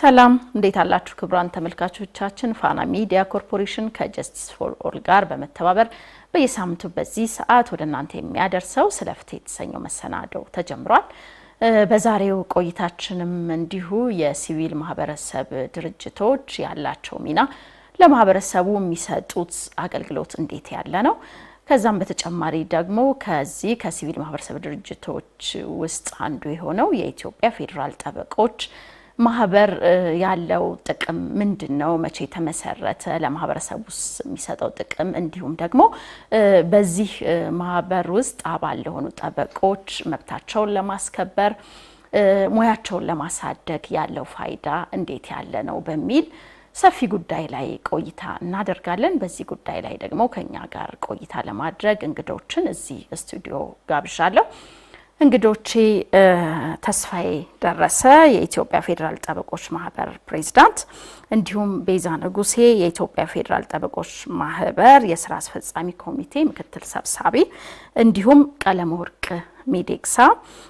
ሰላም እንዴት አላችሁ ክቡራን ተመልካቾቻችን ፋና ሚዲያ ኮርፖሬሽን ከጀስቲስ ፎር ኦል ጋር በመተባበር በየሳምንቱ በዚህ ሰዓት ወደ እናንተ የሚያደርሰው ስለ ፍትህ የተሰኘው መሰናዶ ተጀምሯል። በዛሬው ቆይታችንም እንዲሁ የሲቪል ማህበረሰብ ድርጅቶች ያላቸው ሚና ለማህበረሰቡ የሚሰጡት አገልግሎት እንዴት ያለ ነው ከዛም በተጨማሪ ደግሞ ከዚህ ከሲቪል ማህበረሰብ ድርጅቶች ውስጥ አንዱ የሆነው የኢትዮጵያ ፌደራል ጠበቆች ማህበር ያለው ጥቅም ምንድነው መቼ ተመሰረተ ለማህበረሰቡስ የሚሰጠው ጥቅም እንዲሁም ደግሞ በዚህ ማህበር ውስጥ አባል ለሆኑ ጠበቆች መብታቸውን ለማስከበር ሙያቸውን ለማሳደግ ያለው ፋይዳ እንዴት ያለ ነው በሚል ሰፊ ጉዳይ ላይ ቆይታ እናደርጋለን። በዚህ ጉዳይ ላይ ደግሞ ከኛ ጋር ቆይታ ለማድረግ እንግዶችን እዚህ ስቱዲዮ ጋብዣለሁ። እንግዶቼ ተስፋዬ ደረሰ የኢትዮጵያ ፌደራል ጠበቆች ማህበር ፕሬዝዳንት፣ እንዲሁም ቤዛ ንጉሴ የኢትዮጵያ ፌደራል ጠበቆች ማህበር የስራ አስፈጻሚ ኮሚቴ ምክትል ሰብሳቢ፣ እንዲሁም ቀለመወርቅ ሚዴቅሳ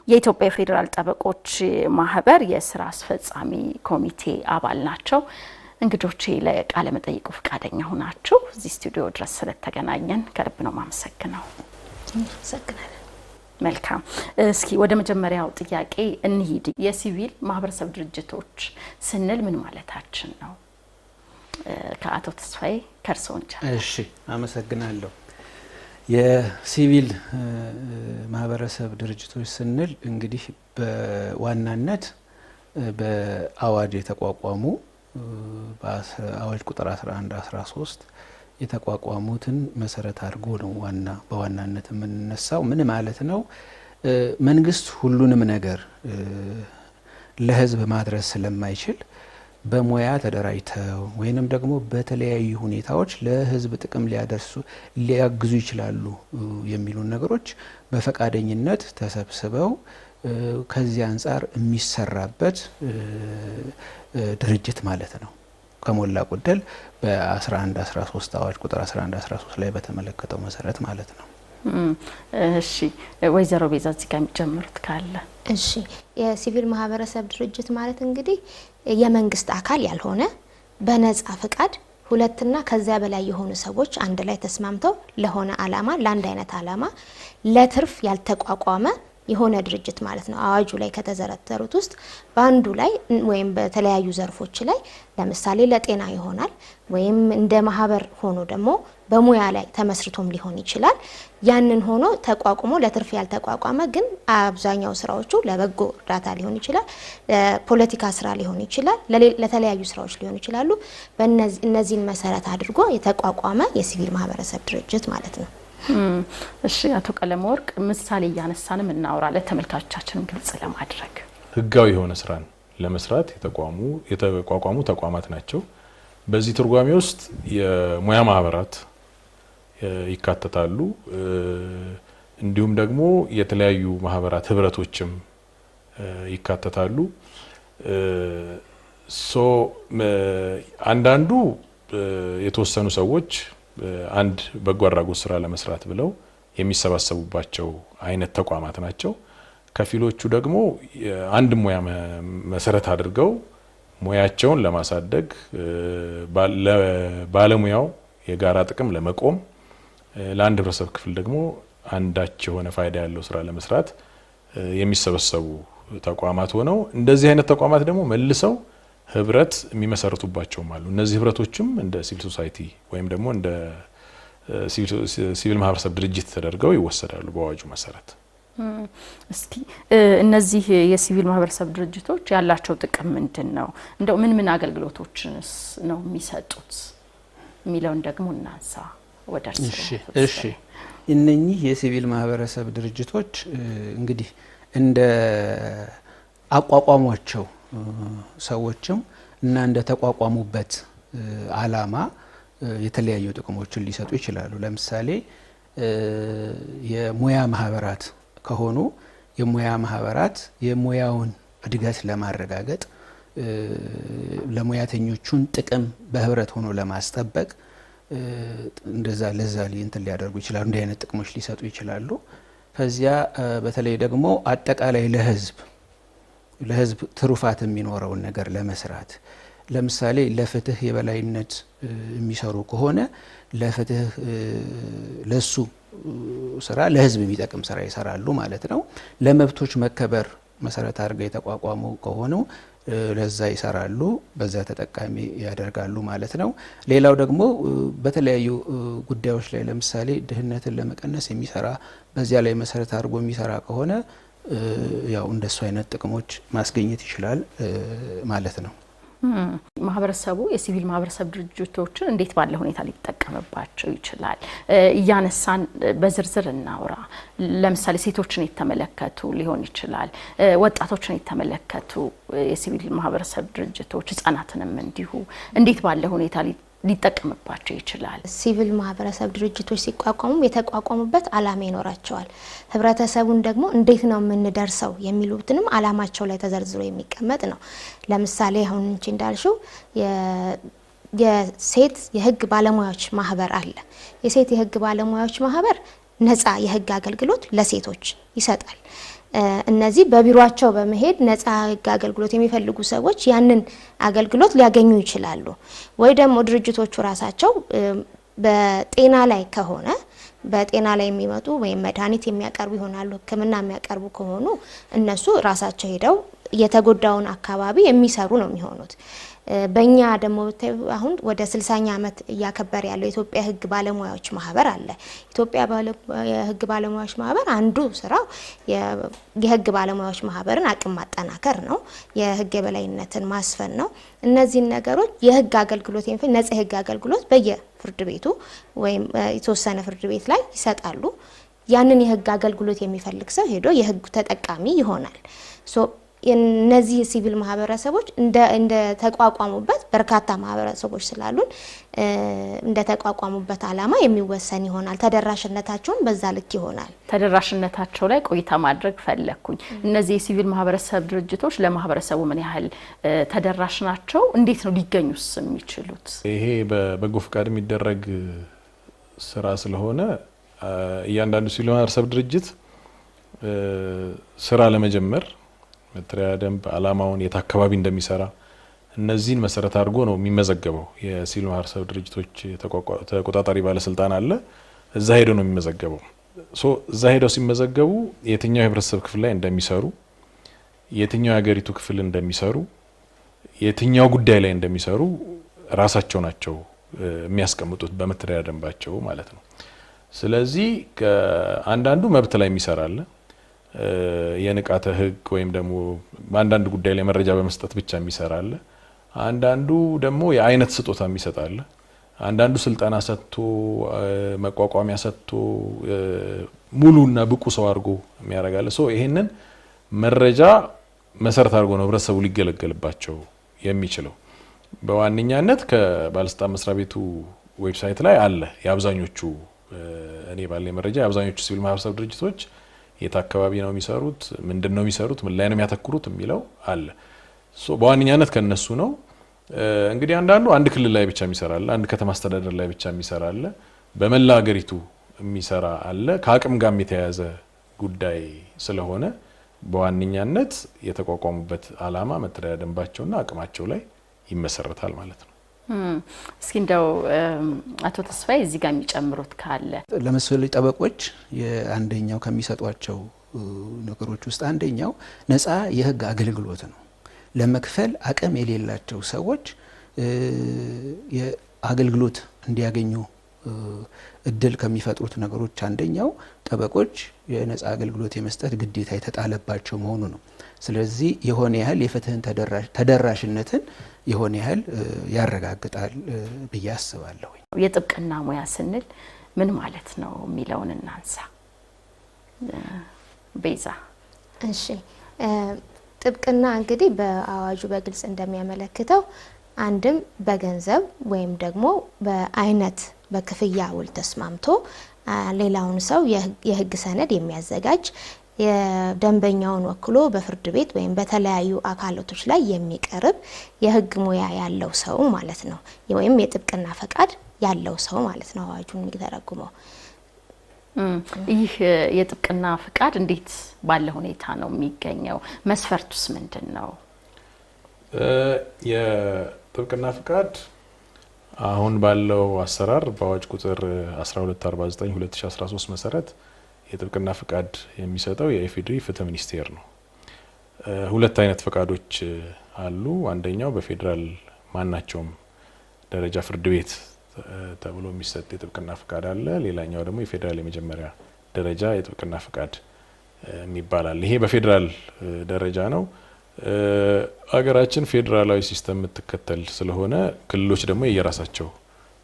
የኢትዮጵያ ፌደራል ጠበቆች ማህበር የስራ አስፈጻሚ ኮሚቴ አባል ናቸው። እንግዶቼ ለቃለ መጠይቁ ፈቃደኛ ሆናችሁ እዚህ ስቱዲዮ ድረስ ስለተገናኘን ከልብ ነው ማመሰግነው። ሰግናለሁ። መልካም እስኪ ወደ መጀመሪያው ጥያቄ እንሂድ። የሲቪል ማህበረሰብ ድርጅቶች ስንል ምን ማለታችን ነው? ከአቶ ተስፋዬ ከርሶን ጀምር። እሺ አመሰግናለሁ። የሲቪል ማህበረሰብ ድርጅቶች ስንል እንግዲህ በዋናነት በአዋጅ የተቋቋሙ በአዋጅ ቁጥር 1113 የተቋቋሙትን መሰረት አድርጎ ነው በዋናነት የምንነሳው። ምን ማለት ነው? መንግስት ሁሉንም ነገር ለህዝብ ማድረስ ስለማይችል በሙያ ተደራጅተው ወይንም ደግሞ በተለያዩ ሁኔታዎች ለህዝብ ጥቅም ሊያግዙ ይችላሉ የሚሉ ነገሮች በፈቃደኝነት ተሰብስበው ከዚህ አንፃር የሚሰራበት ድርጅት ማለት ነው። ከሞላ ጎደል በ1113 አዋጅ ቁጥር 1113 ላይ በተመለከተው መሰረት ማለት ነው። እሺ ወይዘሮ ቤዛ እዚህ ጋር የሚጨምሩት ካለ? እሺ የሲቪል ማህበረሰብ ድርጅት ማለት እንግዲህ የመንግስት አካል ያልሆነ በነጻ ፍቃድ ሁለትና ከዚያ በላይ የሆኑ ሰዎች አንድ ላይ ተስማምተው ለሆነ አላማ ለአንድ አይነት አላማ ለትርፍ ያልተቋቋመ የሆነ ድርጅት ማለት ነው። አዋጁ ላይ ከተዘረዘሩት ውስጥ በአንዱ ላይ ወይም በተለያዩ ዘርፎች ላይ ለምሳሌ ለጤና ይሆናል ወይም እንደ ማህበር ሆኖ ደግሞ በሙያ ላይ ተመስርቶም ሊሆን ይችላል። ያንን ሆኖ ተቋቁሞ ለትርፍ ያልተቋቋመ ግን አብዛኛው ስራዎቹ ለበጎ እርዳታ ሊሆን ይችላል፣ ፖለቲካ ስራ ሊሆን ይችላል፣ ለተለያዩ ስራዎች ሊሆን ይችላሉ። በእነዚህን መሰረት አድርጎ የተቋቋመ የሲቪል ማህበረሰብ ድርጅት ማለት ነው። እሺ አቶ ቀለመወርቅ ምሳሌ ያነሳንም እናወራለን ተመልካቾቻችንን ግልጽ ለማድረግ። ህጋዊ የሆነ ስራን ለመስራት የተቋቋሙ ተቋማት ናቸው። በዚህ ትርጓሜ ውስጥ የሙያ ማህበራት ይካተታሉ። እንዲሁም ደግሞ የተለያዩ ማህበራት ህብረቶችም ይካተታሉ። አንዳንዱ የተወሰኑ ሰዎች አንድ በጎ አድራጎት ስራ ለመስራት ብለው የሚሰባሰቡባቸው አይነት ተቋማት ናቸው። ከፊሎቹ ደግሞ አንድ ሙያ መሰረት አድርገው ሙያቸውን ለማሳደግ ባለሙያው የጋራ ጥቅም ለመቆም ለአንድ ህብረተሰብ ክፍል ደግሞ አንዳች የሆነ ፋይዳ ያለው ስራ ለመስራት የሚሰበሰቡ ተቋማት ሆነው እንደዚህ አይነት ተቋማት ደግሞ መልሰው ህብረት የሚመሰርቱባቸው አሉ። እነዚህ ህብረቶችም እንደ ሲቪል ሶሳይቲ ወይም ደግሞ እንደ ሲቪል ማህበረሰብ ድርጅት ተደርገው ይወሰዳሉ በአዋጁ መሰረት። እስኪ እነዚህ የሲቪል ማህበረሰብ ድርጅቶች ያላቸው ጥቅም ምንድነው? እንደው ምን አገልግሎቶችንስ ነው የሚሰጡት የሚለውን ደግሞ እናንሳ ወደርሱ። እሺ እነኚህ የሲቪል ማህበረሰብ ድርጅቶች እንግዲህ እንደ አቋቋሟቸው ሰዎችም እና እንደ ተቋቋሙበት አላማ የተለያዩ ጥቅሞችን ሊሰጡ ይችላሉ። ለምሳሌ የሙያ ማህበራት ከሆኑ የሙያ ማህበራት የሙያውን እድገት ለማረጋገጥ ለሙያተኞቹን ጥቅም በህብረት ሆኖ ለማስጠበቅ እንደዛ እንትን ሊያደርጉ ይችላሉ። እንዲህ አይነት ጥቅሞች ሊሰጡ ይችላሉ። ከዚያ በተለይ ደግሞ አጠቃላይ ለህዝብ ለህዝብ ትሩፋት የሚኖረውን ነገር ለመስራት ለምሳሌ ለፍትህ የበላይነት የሚሰሩ ከሆነ ለፍትህ ለሱ ስራ ለህዝብ የሚጠቅም ስራ ይሰራሉ ማለት ነው። ለመብቶች መከበር መሰረት አድርገው የተቋቋሙ ከሆኑ ለዛ ይሰራሉ፣ በዛ ተጠቃሚ ያደርጋሉ ማለት ነው። ሌላው ደግሞ በተለያዩ ጉዳዮች ላይ ለምሳሌ ድህነትን ለመቀነስ የሚሰራ በዚያ ላይ መሰረት አድርጎ የሚሰራ ከሆነ ያው እንደሱ አይነት ጥቅሞች ማስገኘት ይችላል ማለት ነው። ማህበረሰቡ የሲቪል ማህበረሰብ ድርጅቶችን እንዴት ባለ ሁኔታ ሊጠቀምባቸው ይችላል? እያነሳን በዝርዝር እናውራ። ለምሳሌ ሴቶችን የተመለከቱ ሊሆን ይችላል፣ ወጣቶችን የተመለከቱ የሲቪል ማህበረሰብ ድርጅቶች፣ ህጻናትንም እንዲሁ እንዴት ባለ ሁኔታ ሊጠቀምባቸው ይችላል? ሲቪል ማህበረሰብ ድርጅቶች ሲቋቋሙ የተቋቋሙበት አላማ ይኖራቸዋል። ህብረተሰቡን ደግሞ እንዴት ነው የምንደርሰው የሚሉትንም አላማቸው ላይ ተዘርዝሮ የሚቀመጥ ነው። ለምሳሌ አሁን እንቺ እንዳልሽው የሴት የህግ ባለሙያዎች ማህበር አለ። የሴት የህግ ባለሙያዎች ማህበር ነፃ የህግ አገልግሎት ለሴቶች ይሰጣል። እነዚህ በቢሮአቸው በመሄድ ነፃ ህግ አገልግሎት የሚፈልጉ ሰዎች ያንን አገልግሎት ሊያገኙ ይችላሉ። ወይ ደግሞ ድርጅቶቹ ራሳቸው በጤና ላይ ከሆነ በጤና ላይ የሚመጡ ወይም መድኃኒት የሚያቀርቡ ይሆናሉ፣ ህክምና የሚያቀርቡ ከሆኑ እነሱ ራሳቸው ሄደው የተጎዳውን አካባቢ የሚሰሩ ነው የሚሆኑት። በእኛ ደግሞ አሁን ወደ 60ኛ ዓመት እያከበር ያለው የኢትዮጵያ ህግ ባለሙያዎች ማህበር አለ። ኢትዮጵያ የህግ ባለሙያዎች ማህበር አንዱ ስራው የህግ ባለሙያዎች ማህበርን አቅም ማጠናከር ነው፣ የህግ የበላይነትን ማስፈን ነው። እነዚህ ነገሮች የህግ አገልግሎት ነፃ የህግ አገልግሎት በየፍርድ ቤቱ ወይም የተወሰነ ፍርድ ቤት ላይ ይሰጣሉ። ያንን የህግ አገልግሎት የሚፈልግ ሰው ሄዶ የህግ ተጠቃሚ ይሆናል። እነዚህ ሲቪል ማህበረሰቦች እንደ ተቋቋሙበት በርካታ ማህበረሰቦች ስላሉን እንደ ተቋቋሙበት አላማ የሚወሰን ይሆናል። ተደራሽነታቸውን በዛ ልክ ይሆናል። ተደራሽነታቸው ላይ ቆይታ ማድረግ ፈለኩኝ። እነዚህ የሲቪል ማህበረሰብ ድርጅቶች ለማህበረሰቡ ምን ያህል ተደራሽ ናቸው? እንዴት ነው ሊገኙስ የሚችሉት? ይሄ በበጎ ፍቃድ የሚደረግ ስራ ስለሆነ እያንዳንዱ ሲቪል ማህበረሰብ ድርጅት ስራ ለመጀመር መተሪያ ደንብ አላማውን የት አካባቢ እንደሚሰራ እነዚህን መሰረት አድርጎ ነው የሚመዘገበው። የሲቪል ማህበረሰብ ድርጅቶች ተቆጣጣሪ ባለስልጣን አለ፣ እዛ ሄዶ ነው የሚመዘገበው። እዛ ሄደው ሲመዘገቡ የትኛው የህብረተሰብ ክፍል ላይ እንደሚሰሩ፣ የትኛው የሀገሪቱ ክፍል እንደሚሰሩ፣ የትኛው ጉዳይ ላይ እንደሚሰሩ ራሳቸው ናቸው የሚያስቀምጡት በመተሪያ ደንባቸው ማለት ነው። ስለዚህ አንዳንዱ መብት ላይ የሚሰራ አለ፣ የንቃተ ህግ ወይም ደግሞ አንዳንድ ጉዳይ ላይ መረጃ በመስጠት ብቻ የሚሰራ አለ። አንዳንዱ ደግሞ የአይነት ስጦታ የሚሰጥ አለ። አንዳንዱ ስልጠና ሰጥቶ መቋቋሚያ ሰጥቶ ሙሉና ብቁ ሰው አድርጎ የሚያደርጋለ። ይሄንን መረጃ መሰረት አድርጎ ነው ህብረተሰቡ ሊገለገልባቸው የሚችለው። በዋነኛነት ከባለስልጣን መስሪያ ቤቱ ዌብሳይት ላይ አለ የአብዛኞቹ እኔ ባለኝ መረጃ የአብዛኞቹ ሲቪል ማህበረሰብ ድርጅቶች የት አካባቢ ነው የሚሰሩት፣ ምንድን ነው የሚሰሩት፣ ምን ላይ ነው የሚያተኩሩት የሚለው አለ። በዋነኛነት ከነሱ ነው። እንግዲህ አንዳንዱ አንድ ክልል ላይ ብቻ የሚሰራ አለ፣ አንድ ከተማ አስተዳደር ላይ ብቻ የሚሰራ አለ፣ በመላ ሀገሪቱ የሚሰራ አለ። ከአቅም ጋር የተያያዘ ጉዳይ ስለሆነ በዋነኛነት የተቋቋሙበት አላማ መተዳደሪያ ደንባቸውና አቅማቸው ላይ ይመሰረታል ማለት ነው። እስኪ እንደው አቶ ተስፋዬ እዚህ ጋር የሚጨምሩት ካለ? ለምሳሌ ጠበቆች አንደኛው ከሚሰጧቸው ነገሮች ውስጥ አንደኛው ነፃ የህግ አገልግሎት ነው። ለመክፈል አቅም የሌላቸው ሰዎች የአገልግሎት እንዲያገኙ እድል ከሚፈጥሩት ነገሮች አንደኛው ጠበቆች የነፃ አገልግሎት የመስጠት ግዴታ የተጣለባቸው መሆኑ ነው። ስለዚህ የሆነ ያህል የፍትህን ተደራሽነትን የሆነ ያህል ያረጋግጣል ብዬ አስባለሁ። የጥብቅና ሙያ ስንል ምን ማለት ነው የሚለውን እናንሳ። ቤዛ። እሺ፣ ጥብቅና እንግዲህ በአዋጁ በግልጽ እንደሚያመለክተው አንድም በገንዘብ ወይም ደግሞ በአይነት በክፍያ ውል ተስማምቶ ሌላውን ሰው የህግ ሰነድ የሚያዘጋጅ የደንበኛውን ወክሎ በፍርድ ቤት ወይም በተለያዩ አካላቶች ላይ የሚቀርብ የህግ ሙያ ያለው ሰው ማለት ነው። ወይም የጥብቅና ፈቃድ ያለው ሰው ማለት ነው አዋጁን የሚተረጉመው። ይህ የጥብቅና ፍቃድ እንዴት ባለ ሁኔታ ነው የሚገኘው? መስፈርቱስ ምንድነው? የጥብቅና ፍቃድ አሁን ባለው አሰራር በአዋጅ ቁጥር 1249/2013 መሰረት የጥብቅና ፍቃድ የሚሰጠው የኢፌዴሪ ፍትህ ሚኒስቴር ነው። ሁለት አይነት ፍቃዶች አሉ። አንደኛው በፌዴራል ማናቸውም ደረጃ ፍርድ ቤት ተብሎ የሚሰጥ የጥብቅና ፍቃድ አለ። ሌላኛው ደግሞ የፌዴራል የመጀመሪያ ደረጃ የጥብቅና ፍቃድ የሚባላል። ይሄ በፌዴራል ደረጃ ነው። አገራችን ፌዴራላዊ ሲስተም የምትከተል ስለሆነ ክልሎች ደግሞ የየራሳቸው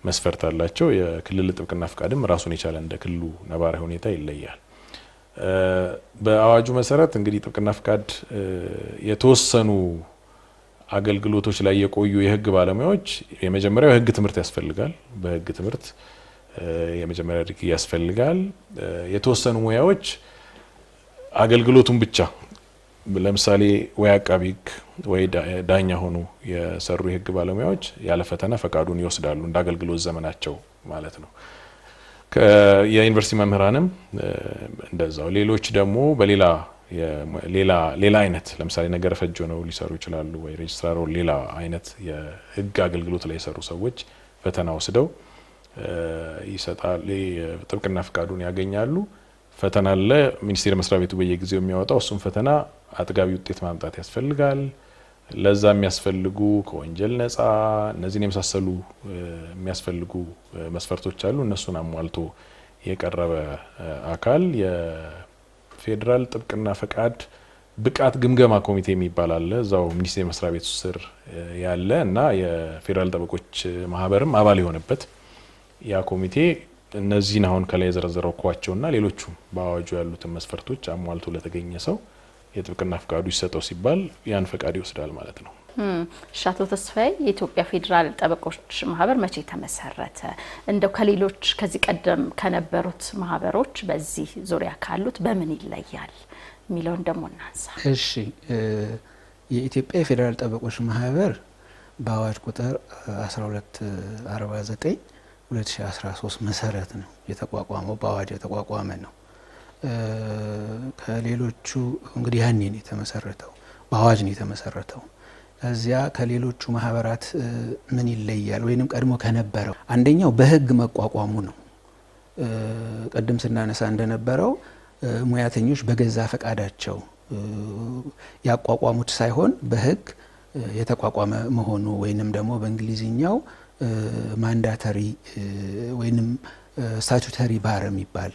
መስፈርት አላቸው። የክልል ጥብቅና ፍቃድም ራሱን የቻለ እንደ ክልሉ ነባራዊ ሁኔታ ይለያል። በአዋጁ መሰረት እንግዲህ ጥብቅና ፍቃድ የተወሰኑ አገልግሎቶች ላይ የቆዩ የህግ ባለሙያዎች የመጀመሪያው የህግ ትምህርት ያስፈልጋል። በህግ ትምህርት የመጀመሪያ ዲግሪ ያስፈልጋል። የተወሰኑ ሙያዎች አገልግሎቱን ብቻ ለምሳሌ ወይ አቃቢ ህግ ወይ ዳኛ ሆኑ የሰሩ የህግ ባለሙያዎች ያለ ፈተና ፈቃዱን ይወስዳሉ እንደ አገልግሎት ዘመናቸው ማለት ነው። የዩኒቨርሲቲ መምህራንም እንደዛው። ሌሎች ደግሞ በሌላ አይነት ለምሳሌ ነገረ ፈጆ ነው ሊሰሩ ይችላሉ ወይ ሬጅስትራር ሌላ አይነት የህግ አገልግሎት ላይ የሰሩ ሰዎች ፈተና ወስደው ይሰጣል ጥብቅና ፍቃዱን ያገኛሉ። ፈተና አለ ሚኒስቴር መስሪያ ቤቱ በየጊዜው የሚያወጣው እሱም ፈተና አጥጋቢ ውጤት ማምጣት ያስፈልጋል። ለዛ የሚያስፈልጉ ከወንጀል ነፃ እነዚህን የመሳሰሉ የሚያስፈልጉ መስፈርቶች አሉ። እነሱን አሟልቶ የቀረበ አካል የፌዴራል ጥብቅና ፍቃድ ብቃት ግምገማ ኮሚቴ የሚባል አለ። እዛው ሚኒስቴር መስሪያ ቤቱ ስር ያለ እና የፌዴራል ጠበቆች ማህበርም አባል የሆነበት ያ ኮሚቴ እነዚህን አሁን ከላይ የዘረዘረኳቸውና ሌሎቹም በአዋጁ ያሉትን መስፈርቶች አሟልቶ ለተገኘ ሰው የጥብቅና ፍቃዱ ይሰጠው ሲባል ያን ፍቃድ ይወስዳል ማለት ነው። አቶ ተስፋዬ የኢትዮጵያ ፌዴራል ጠበቆች ማህበር መቼ ተመሰረተ? እንደው ከሌሎች ከዚህ ቀደም ከነበሩት ማህበሮች በዚህ ዙሪያ ካሉት በምን ይለያል የሚለውን ደግሞ እናንሳ። እሺ፣ የኢትዮጵያ የፌዴራል ጠበቆች ማህበር በአዋጅ ቁጥር 1249/2013 መሰረት ነው የተቋቋመው። በአዋጅ የተቋቋመ ነው። ከሌሎቹ እንግዲህ ያኔ ነው የተመሰረተው፣ በአዋጅ ነው የተመሰረተው። እዚያ ከሌሎቹ ማህበራት ምን ይለያል ወይንም ቀድሞ ከነበረው? አንደኛው በህግ መቋቋሙ ነው። ቀደም ስናነሳ እንደነበረው ሙያተኞች በገዛ ፈቃዳቸው ያቋቋሙት ሳይሆን በህግ የተቋቋመ መሆኑ ወይንም ደግሞ በእንግሊዝኛው ማንዳተሪ ወይንም ስታቱተሪ ባር የሚባል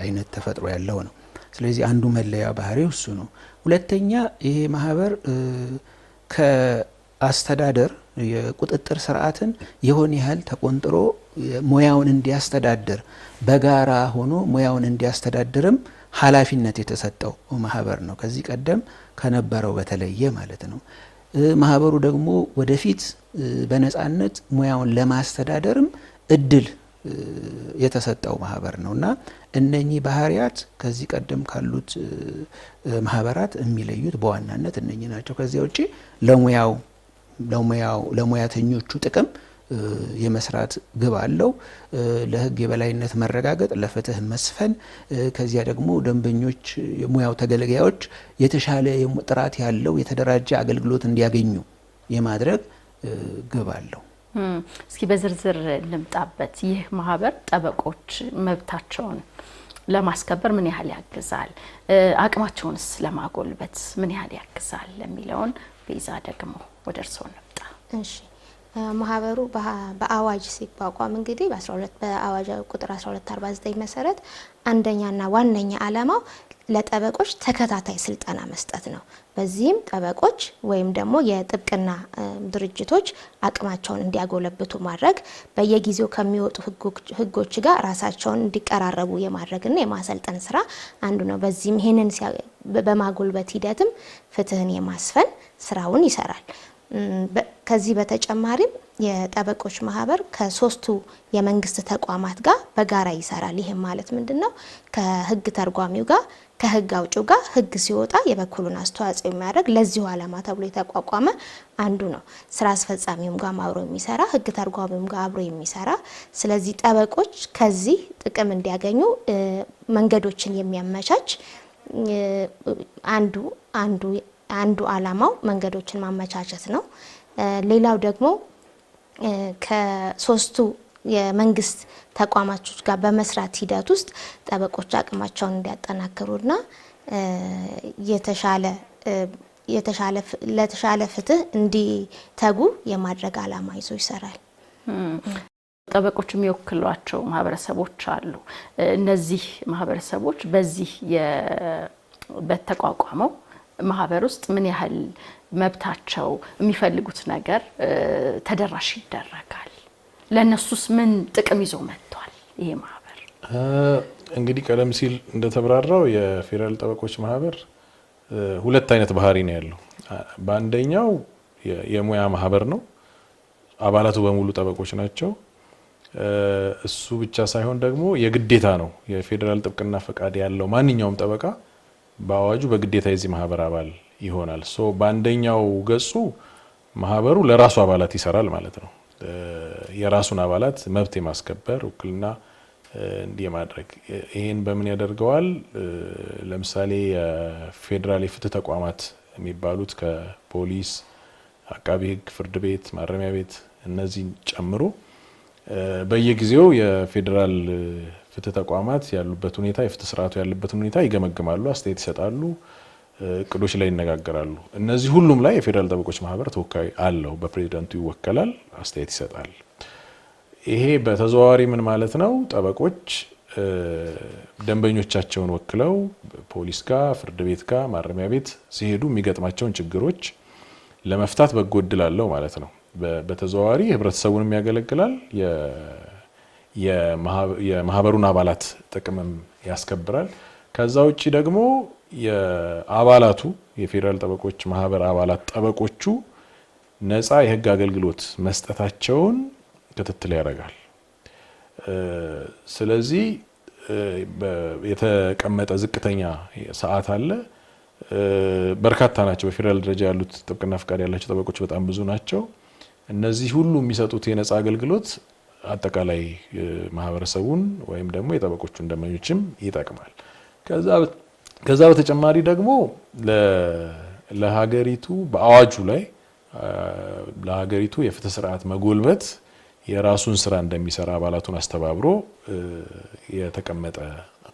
አይነት ተፈጥሮ ያለው ነው። ስለዚህ አንዱ መለያ ባህሪው እሱ ነው። ሁለተኛ ይሄ ማህበር ከአስተዳደር የቁጥጥር ስርዓትን የሆነ ያህል ተቆንጥሮ ሙያውን እንዲያስተዳድር በጋራ ሆኖ ሙያውን እንዲያስተዳድርም ኃላፊነት የተሰጠው ማህበር ነው። ከዚህ ቀደም ከነበረው በተለየ ማለት ነው። ማህበሩ ደግሞ ወደፊት በነጻነት ሙያውን ለማስተዳደርም እድል የተሰጠው ማህበር ነውና እነኚህ ባህሪያት ከዚህ ቀደም ካሉት ማህበራት የሚለዩት በዋናነት እነኚህ ናቸው። ከዚያ ውጪ ለሙያተኞቹ ጥቅም የመስራት ግብ አለው። ለህግ የበላይነት መረጋገጥ፣ ለፍትህ መስፈን፣ ከዚያ ደግሞ ደንበኞች የሙያው ተገልጋዮች የተሻለ ጥራት ያለው የተደራጀ አገልግሎት እንዲያገኙ የማድረግ ግብ አለው። እስኪ በዝርዝር ልምጣበት። ይህ ማህበር ጠበቆች መብታቸውን ለማስከበር ምን ያህል ያግዛል? አቅማቸውንስ ለማጎልበት ምን ያህል ያግዛል የሚለውን ቤዛ ደግሞ ወደ እርስዎ እንምጣ። እሺ፣ ማህበሩ በአዋጅ ሲቋቋም እንግዲህ በአዋጅ ቁጥር 1249 መሰረት አንደኛና ዋነኛ ዓላማው ለጠበቆች ተከታታይ ስልጠና መስጠት ነው። በዚህም ጠበቆች ወይም ደግሞ የጥብቅና ድርጅቶች አቅማቸውን እንዲያጎለብቱ ማድረግ፣ በየጊዜው ከሚወጡ ህጎች ጋር ራሳቸውን እንዲቀራረቡ የማድረግና የማሰልጠን ስራ አንዱ ነው። በዚህም ይሄንን በማጎልበት ሂደትም ፍትህን የማስፈን ስራውን ይሰራል። ከዚህ በተጨማሪም የጠበቆች ማህበር ከሶስቱ የመንግስት ተቋማት ጋር በጋራ ይሰራል። ይሄም ማለት ምንድነው? ከህግ ተርጓሚው ጋር ከህግ አውጪው ጋር ህግ ሲወጣ የበኩሉን አስተዋጽኦ የሚያደርግ ለዚሁ ዓላማ ተብሎ የተቋቋመ አንዱ ነው። ስራ አስፈጻሚውም ጋር አብሮ የሚሰራ ህግ ተርጓሚውም ጋር አብሮ የሚሰራ ስለዚህ ጠበቆች ከዚህ ጥቅም እንዲያገኙ መንገዶችን የሚያመቻች አንዱ ዓላማው መንገዶችን ማመቻቸት ነው። ሌላው ደግሞ ከሶስቱ የመንግስት ተቋማቶች ጋር በመስራት ሂደት ውስጥ ጠበቆች አቅማቸውን እንዲያጠናክሩና ለተሻለ ፍትህ እንዲተጉ የማድረግ ዓላማ ይዞ ይሰራል። ጠበቆች የሚወክሏቸው ማህበረሰቦች አሉ። እነዚህ ማህበረሰቦች በዚህ በተቋቋመው ማህበር ውስጥ ምን ያህል መብታቸው የሚፈልጉት ነገር ተደራሽ ይደረጋል? ለነሱስ ምን ጥቅም ይዞ መጥቷል ይሄ ማህበር? እንግዲህ ቀደም ሲል እንደተብራራው የፌዴራል ጠበቆች ማህበር ሁለት አይነት ባህሪ ነው ያለው። በአንደኛው የሙያ ማህበር ነው። አባላቱ በሙሉ ጠበቆች ናቸው። እሱ ብቻ ሳይሆን ደግሞ የግዴታ ነው። የፌዴራል ጥብቅና ፈቃድ ያለው ማንኛውም ጠበቃ በአዋጁ በግዴታ የዚህ ማህበር አባል ይሆናል። በአንደኛው ገጹ ማህበሩ ለራሱ አባላት ይሰራል ማለት ነው። የራሱን አባላት መብት የማስከበር ውክልና እንዲህ ማድረግ ይሄን በምን ያደርገዋል? ለምሳሌ የፌዴራል የፍትህ ተቋማት የሚባሉት ከፖሊስ፣ አቃቢ ህግ፣ ፍርድ ቤት፣ ማረሚያ ቤት እነዚህን ጨምሮ በየጊዜው የፌዴራል ፍትህ ተቋማት ያሉበት ሁኔታ የፍትህ ስርዓቱ ያለበት ሁኔታ ይገመግማሉ፣ አስተያየት ይሰጣሉ፣ እቅዶች ላይ ይነጋገራሉ። እነዚህ ሁሉም ላይ የፌዴራል ጠበቆች ማህበር ተወካይ አለው። በፕሬዝዳንቱ ይወከላል፣ አስተያየት ይሰጣል። ይሄ በተዘዋዋሪ ምን ማለት ነው? ጠበቆች ደንበኞቻቸውን ወክለው ፖሊስ ጋር፣ ፍርድ ቤት ጋር፣ ማረሚያ ቤት ሲሄዱ የሚገጥማቸውን ችግሮች ለመፍታት በጎ እድል አለው ማለት ነው። በተዘዋዋሪ ህብረተሰቡንም ያገለግላል፣ የማህበሩን አባላት ጥቅምም ያስከብራል። ከዛ ውጪ ደግሞ የአባላቱ የፌዴራል ጠበቆች ማህበር አባላት ጠበቆቹ ነፃ የህግ አገልግሎት መስጠታቸውን ክትትል ያደርጋል። ስለዚህ የተቀመጠ ዝቅተኛ ሰዓት አለ። በርካታ ናቸው። በፌዴራል ደረጃ ያሉት ጥብቅና ፈቃድ ያላቸው ጠበቆች በጣም ብዙ ናቸው። እነዚህ ሁሉ የሚሰጡት የነፃ አገልግሎት አጠቃላይ ማህበረሰቡን ወይም ደግሞ የጠበቆቹን ደንበኞችም ይጠቅማል። ከዛ በተጨማሪ ደግሞ ለሀገሪቱ በአዋጁ ላይ ለሀገሪቱ የፍትህ ስርዓት መጎልበት የራሱን ስራ እንደሚሰራ አባላቱን አስተባብሮ የተቀመጠ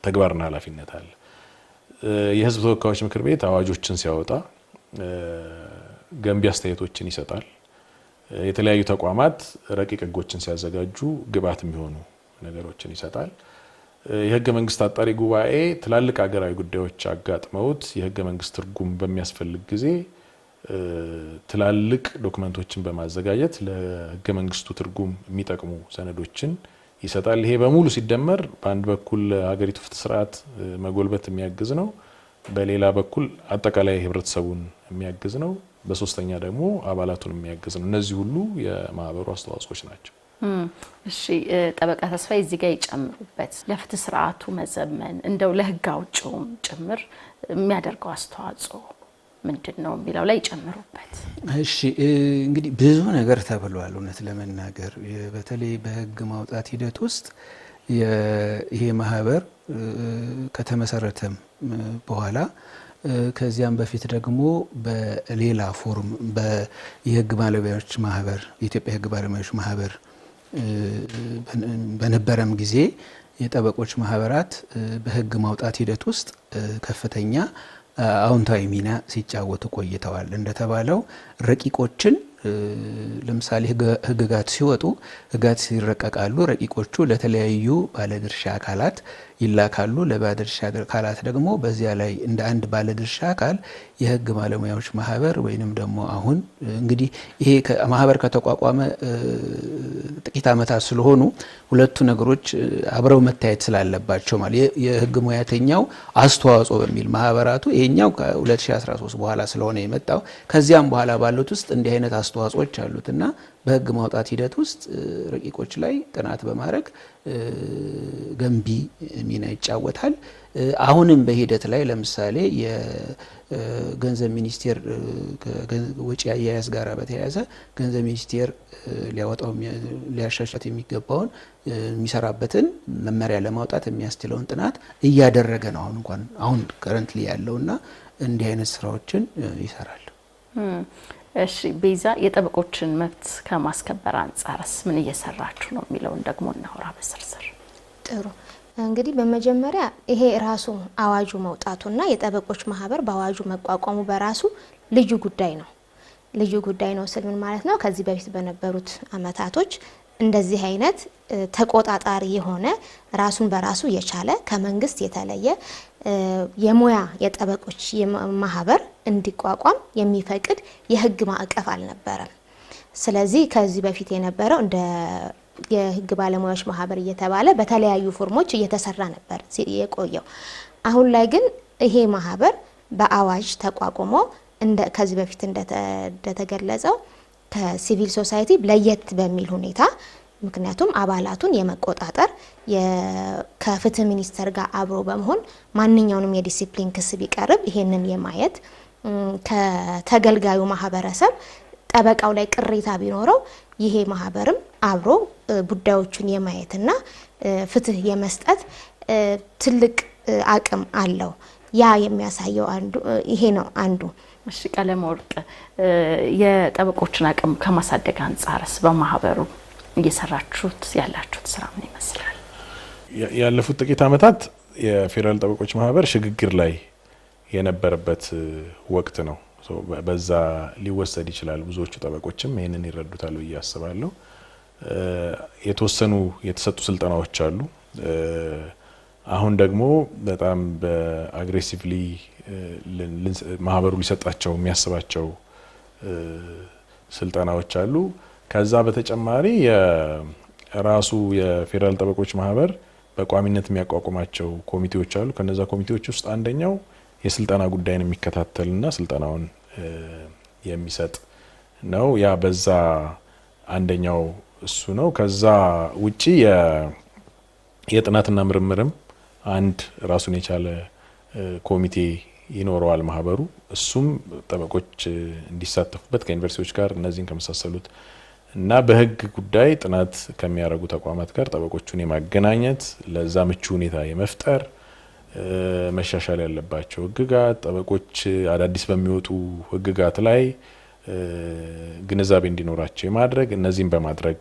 ተግባርና ኃላፊነት አለ። የህዝብ ተወካዮች ምክር ቤት አዋጆችን ሲያወጣ ገንቢ አስተያየቶችን ይሰጣል። የተለያዩ ተቋማት ረቂቅ ህጎችን ሲያዘጋጁ ግብዓት የሚሆኑ ነገሮችን ይሰጣል። የህገ መንግስት አጣሪ ጉባኤ ትላልቅ ሀገራዊ ጉዳዮች አጋጥመውት የህገ መንግስት ትርጉም በሚያስፈልግ ጊዜ ትላልቅ ዶክመንቶችን በማዘጋጀት ለህገ መንግስቱ ትርጉም የሚጠቅሙ ሰነዶችን ይሰጣል። ይሄ በሙሉ ሲደመር በአንድ በኩል ሀገሪቱ ፍትህ ስርዓት መጎልበት የሚያግዝ ነው፣ በሌላ በኩል አጠቃላይ ህብረተሰቡን የሚያግዝ ነው፣ በሶስተኛ ደግሞ አባላቱን የሚያግዝ ነው። እነዚህ ሁሉ የማህበሩ አስተዋጽኦች ናቸው። እሺ ጠበቃ ተስፋዬ እዚህ ጋር ይጨምሩበት። ለፍትህ ስርዓቱ መዘመን እንደው ለህግ አውጪውም ጭምር የሚያደርገው አስተዋጽኦ ምንድነው የሚለው ላይ ይጨምሩበት። እሺ እንግዲህ ብዙ ነገር ተብሏል። እውነት ለመናገር በተለይ በህግ ማውጣት ሂደት ውስጥ ይሄ ማህበር ከተመሰረተም በኋላ ከዚያም በፊት ደግሞ በሌላ ፎርም የህግ ባለሙያዎች ማህበር የኢትዮጵያ ህግ ባለሙያዎች ማህበር በነበረም ጊዜ የጠበቆች ማህበራት በህግ ማውጣት ሂደት ውስጥ ከፍተኛ አዎንታዊ ሚና ሲጫወቱ ቆይተዋል። እንደተባለው ረቂቆችን ለምሳሌ ህግጋት ሲወጡ ህግጋት ሲረቀቃሉ፣ ረቂቆቹ ለተለያዩ ባለድርሻ አካላት ይላካሉ። ለባለድርሻ አካላት ደግሞ በዚያ ላይ እንደ አንድ ባለድርሻ አካል የህግ ባለሙያዎች ማህበር ወይንም ደግሞ አሁን እንግዲህ ይሄ ማህበር ከተቋቋመ ጥቂት ዓመታት ስለሆኑ ሁለቱ ነገሮች አብረው መታየት ስላለባቸው ማለት የህግ ሙያተኛው አስተዋጽኦ በሚል ማህበራቱ ይሄኛው ከ2013 በኋላ ስለሆነ የመጣው ከዚያም በኋላ ባሉት ውስጥ እንዲህ አይነት አስተዋጽኦች አሉትና በህግ ማውጣት ሂደት ውስጥ ረቂቆች ላይ ጥናት በማድረግ ገንቢ ሚና ይጫወታል። አሁንም በሂደት ላይ ለምሳሌ የገንዘብ ሚኒስቴር ወጪ አያያዝ ጋር በተያያዘ ገንዘብ ሚኒስቴር ሊያወጣው ሊያሻሽል የሚገባውን የሚሰራበትን መመሪያ ለማውጣት የሚያስችለውን ጥናት እያደረገ ነው። አሁን ከረንትሊ ያለውና እንዲህ አይነት ስራዎችን ይሰራል። እሺ ቤዛ፣ የጠበቆችን መብት ከማስከበር አንጻርስ ምን እየሰራችሁ ነው የሚለውን ደግሞ እናውራ በስርስር። ጥሩ። እንግዲህ በመጀመሪያ ይሄ ራሱ አዋጁ መውጣቱና የጠበቆች ማህበር በአዋጁ መቋቋሙ በራሱ ልዩ ጉዳይ ነው። ልዩ ጉዳይ ነው ስል ምን ማለት ነው? ከዚህ በፊት በነበሩት አመታቶች እንደዚህ አይነት ተቆጣጣሪ የሆነ ራሱን በራሱ የቻለ ከመንግስት የተለየ የሙያ የጠበቆች ማህበር እንዲቋቋም የሚፈቅድ የህግ ማዕቀፍ አልነበረም። ስለዚህ ከዚህ በፊት የነበረው እንደ የህግ ባለሙያዎች ማህበር እየተባለ በተለያዩ ፎርሞች እየተሰራ ነበር የቆየው። አሁን ላይ ግን ይሄ ማህበር በአዋጅ ተቋቁሞ ከዚህ በፊት እንደተገለጸው ከሲቪል ሶሳይቲ ለየት በሚል ሁኔታ ምክንያቱም አባላቱን የመቆጣጠር ከፍትህ ሚኒስቴር ጋር አብሮ በመሆን ማንኛውንም የዲሲፕሊን ክስ ቢቀርብ ይሄንን የማየት ከተገልጋዩ ማህበረሰብ ጠበቃው ላይ ቅሬታ ቢኖረው ይሄ ማህበርም አብሮ ጉዳዮቹን የማየትና ፍትህ የመስጠት ትልቅ አቅም አለው። ያ የሚያሳየው ይሄ ነው አንዱ። እሺ ቀለመወርቅ፣ የጠበቆችን አቅም ከማሳደግ አንጻርስ በማህበሩ እየሰራችሁት ያላችሁት ስራ ምን ይመስላል? ያለፉት ጥቂት አመታት የፌዴራል ጠበቆች ማህበር ሽግግር ላይ የነበረበት ወቅት ነው። በዛ ሊወሰድ ይችላል። ብዙዎቹ ጠበቆችም ይሄንን ይረዱታል ብዬ አስባለሁ። የተወሰኑ የተሰጡ ስልጠናዎች አሉ። አሁን ደግሞ በጣም በአግሬሲቭሊ ማህበሩ ሊሰጣቸው የሚያስባቸው ስልጠናዎች አሉ። ከዛ በተጨማሪ የራሱ የፌዴራል ጠበቆች ማህበር በቋሚነት የሚያቋቁማቸው ኮሚቴዎች አሉ። ከነዛ ኮሚቴዎች ውስጥ አንደኛው የስልጠና ጉዳይን የሚከታተልና ስልጠናውን የሚሰጥ ነው። ያ በዛ አንደኛው እሱ ነው። ከዛ ውጪ የጥናትና ምርምርም አንድ ራሱን የቻለ ኮሚቴ ይኖረዋል ማህበሩ። እሱም ጠበቆች እንዲሳተፉበት ከዩኒቨርሲቲዎች ጋር እነዚህን ከመሳሰሉት እና በህግ ጉዳይ ጥናት ከሚያደርጉ ተቋማት ጋር ጠበቆቹን የማገናኘት ለዛ ምቹ ሁኔታ የመፍጠር መሻሻል ያለባቸው ህግጋት ጠበቆች አዳዲስ በሚወጡ ህግጋት ላይ ግንዛቤ እንዲኖራቸው የማድረግ እነዚህን በማድረግ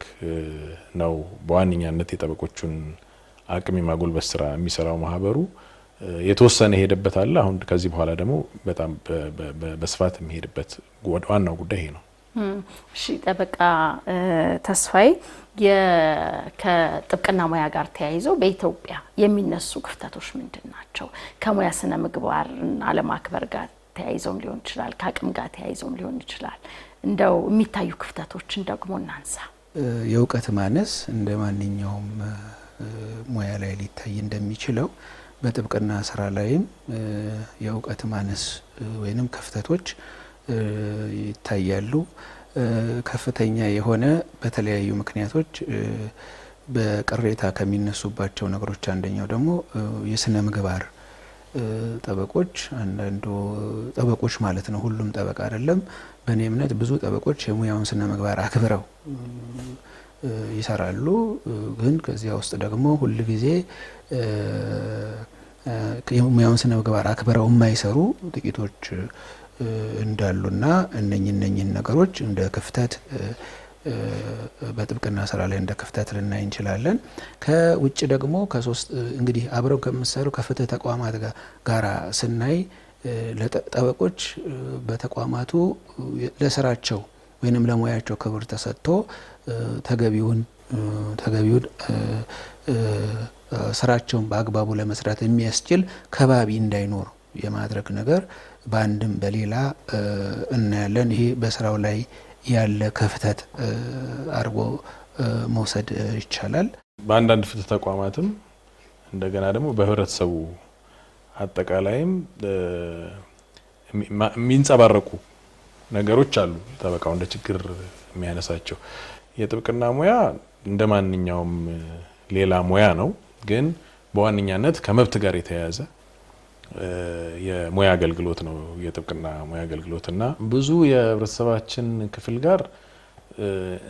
ነው በዋነኛነት የጠበቆቹን አቅም የማጎልበት ስራ የሚሰራው ማህበሩ። የተወሰነ ሄደበት አለ። አሁን ከዚህ በኋላ ደግሞ በጣም በስፋት የሚሄድበት ዋናው ጉዳይ ይሄ ነው። እሺ ጠበቃ ተስፋዬ፣ ከጥብቅና ሙያ ጋር ተያይዞ በኢትዮጵያ የሚነሱ ክፍተቶች ምንድን ናቸው? ከሙያ ስነ ምግባርና አለማክበር ጋር ተያይዞም ሊሆን ይችላል፣ ከአቅም ጋር ተያይዞም ሊሆን ይችላል። እንደው የሚታዩ ክፍተቶችን ደግሞ እናንሳ። የእውቀት ማነስ እንደ ማንኛውም ሙያ ላይ ሊታይ እንደሚችለው በጥብቅና ስራ ላይም የእውቀት ማነስ ወይንም ክፍተቶች ይታያሉ። ከፍተኛ የሆነ በተለያዩ ምክንያቶች በቅሬታ ከሚነሱባቸው ነገሮች አንደኛው ደግሞ የስነ ምግባር ጠበቆች አንዳንዱ ጠበቆች ማለት ነው፣ ሁሉም ጠበቃ አይደለም። በእኔ እምነት ብዙ ጠበቆች የሙያውን ስነ ምግባር አክብረው ይሰራሉ። ግን ከዚያ ውስጥ ደግሞ ሁል ጊዜ የሙያውን ስነ ምግባር አክብረው የማይሰሩ ጥቂቶች እንዳሉና እነኝን ነገሮች እንደ ክፍተት በጥብቅና ስራ ላይ እንደ ክፍተት ልናይ እንችላለን። ከውጭ ደግሞ ከሶስት እንግዲህ አብረው ከሚሰሩ ከፍትህ ተቋማት ጋራ ስናይ ለጠበቆች በተቋማቱ ለስራቸው ወይንም ለሙያቸው ክብር ተሰጥቶ ተገቢውን ስራቸውን በአግባቡ ለመስራት የሚያስችል ከባቢ እንዳይኖር የማድረግ ነገር በአንድም በሌላ እናያለን። ይሄ በስራው ላይ ያለ ክፍተት አድርጎ መውሰድ ይቻላል። በአንዳንድ ፍትህ ተቋማትም እንደገና ደግሞ በህብረተሰቡ አጠቃላይም የሚንጸባረቁ ነገሮች አሉ ጠበቃው እንደ ችግር የሚያነሳቸው። የጥብቅና ሙያ እንደማንኛውም ሌላ ሙያ ነው፣ ግን በዋነኛነት ከመብት ጋር የተያያዘ የሙያ አገልግሎት ነው የጥብቅና ሙያ አገልግሎትና ብዙ የህብረተሰባችን ክፍል ጋር